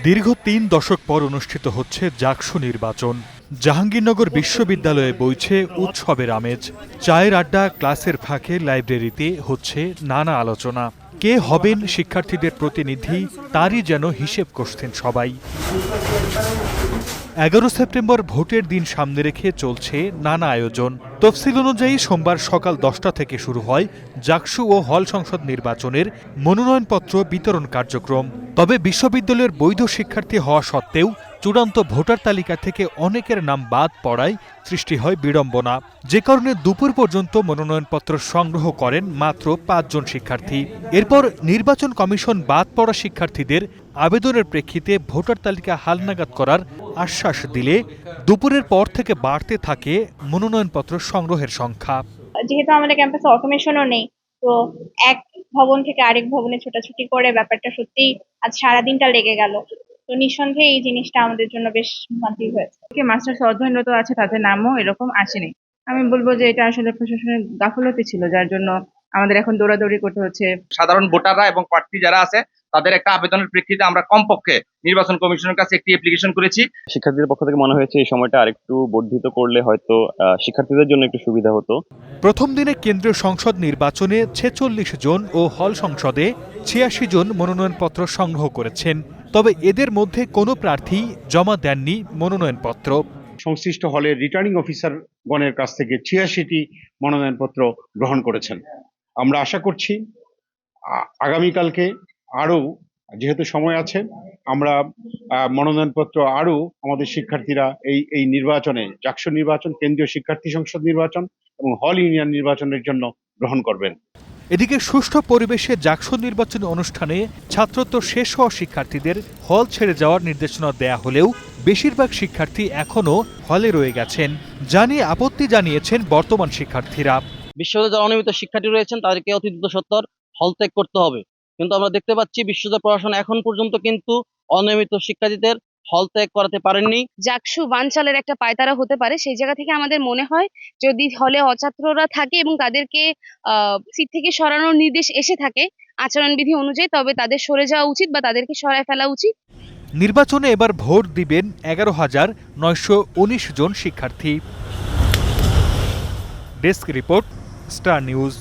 দীর্ঘ ৩ দশক পর অনুষ্ঠিত হচ্ছে জাকসু নির্বাচন। জাহাঙ্গীরনগর বিশ্ববিদ্যালয়ে বইছে উৎসবের আমেজ। চায়ের আড্ডা, ক্লাসের ফাঁকে লাইব্রেরিতে হচ্ছে নানা আলোচনা। কে হবেন শিক্ষার্থীদের প্রতিনিধি, তারই যেন হিসেব কষছেন সবাই। ১১ সেপ্টেম্বর ভোটের দিন সামনে রেখে চলছে নানা আয়োজন। তফসিল অনুযায়ী সোমবার সকাল 10টা থেকে শুরু হয় জাকসু ও হল সংসদ নির্বাচনের মনোনয়নপত্র বিতরণ কার্যক্রম। তবে বিশ্ববিদ্যালয়ের বৈধ শিক্ষার্থী হওয়া সত্ত্বেও চূড়ান্ত ভোটার তালিকা থেকে অনেকের নাম বাদ পড়ায় সৃষ্টি হয় বিড়ম্বনা, যে কারণে দুপুর পর্যন্ত মনোনয়নপত্র সংগ্রহ করেন মাত্র 5 জন শিক্ষার্থী। এরপর নির্বাচন কমিশন বাদ পড়া শিক্ষার্থীদের আবেদনের প্রেক্ষিতে ভোটার তালিকা হালনাগাদ করার আশ্বাস দিলে দুপুরের পর থেকে বাড়তে থাকে মনোনয়নপত্র সংগ্রহের সংখ্যা। যেহেতু আমাদের ক্যাম্পাসে অটোমেশনও নেই, তো এক ভবন থেকে আরেক ভবনে ছোটাছুটি করে ব্যাপারটা সত্যিই আজ সারাদিনটা লেগে গেল। তো নিঃসন্দেহে এই জিনিসটা আমাদের জন্য বেশ ভোগান্তির হয়েছে। মাস্টার্স অধ্যয়নরত আছে, তাদের নামও এরকম আসেনি। আমি বলবো যে এটা আসলে প্রশাসনের গাফলতি ছিল, যার জন্য আমাদের এখন দৌড়াদৌড়ি করতে হচ্ছে। সাধারণ ভোটাররা এবং প্রার্থী যারা আছে তাদের একটা আবেদনের প্রেক্ষিতে আমরা কমপক্ষে নির্বাচন কমিশনের কাছে একটি অ্যাপ্লিকেশন করেছি। শিক্ষার্থীদের পক্ষ থেকে মনে হয়েছে এই সময়টা আরেকটু বর্ধিত করলে হয়তো শিক্ষার্থীদের জন্য একটু সুবিধা হতো। প্রথম দিনে কেন্দ্রীয় সংসদ নির্বাচনে 46 জন ও হল সংসদে 86 জন মনোনয়নপত্র সংগ্রহ করেছেন। তবে এদের মধ্যে কোনো প্রার্থী জমা দেননি মনোনয়নপত্র। সংশ্লিষ্ট হলের রিটার্নিং অফিসার গণের কাছ থেকে 86টি মনোনয়নপত্র গ্রহণ করেছেন। আমরা আশা করছি আগামীকালকে আরও, যেহেতু সময় আছে, আমরা মনোনয়নপত্র আরও আমাদের শিক্ষার্থীরা এই নির্বাচনে, জাকসু নির্বাচন, কেন্দ্রীয় শিক্ষার্থী সংসদ নির্বাচন এবং হল ইউনিয়ন নির্বাচনের জন্য গ্রহণ করবেন। এদিকে সুষ্ঠু পরিবেশে জাকসু নির্বাচন অনুষ্ঠানে ছাত্রত্ব শেষ হওয়া শিক্ষার্থীদের হল ছেড়ে যাওয়ার নির্দেশনা দেয়া হলেও বেশিরভাগ শিক্ষার্থী এখনও হলে রয়ে গেছেন, যা নিয়ে আপত্তি জানিয়েছেন বর্তমান শিক্ষার্থীরা। বিশ্ববিদ্যালয়ে যারা অনিয়মিত শিক্ষার্থী রয়েছেন তাদেরকে অতি দ্রুত সত্বর হল ত্যাগ করতে হবে। কিন্তু আমরা দেখতে পাচ্ছি বিশ্ববিদ্যালয় প্রশাসন এখন পর্যন্ত কিন্তু অনিয়মিত শিক্ষার্থীদের হল ত্যাগ করাতে পারেননি। জাকসু বানচালের একটা পায়তারা হতে পারে, সেই জায়গা থেকে আমাদের মনে হয় যদি হলে অছাত্ররা থাকে এবং তাদেরকে সিট থেকে সরানোর নির্দেশ এসে থাকে আচরণবিধি অনুযায়ী, তবে তাদের সরে যাওয়া উচিত বা তাদেরকে সরায় ফেলা উচিত। নির্বাচনে এবার ভোট দিবেন 11,919 জন শিক্ষার্থী। Desk report, star news.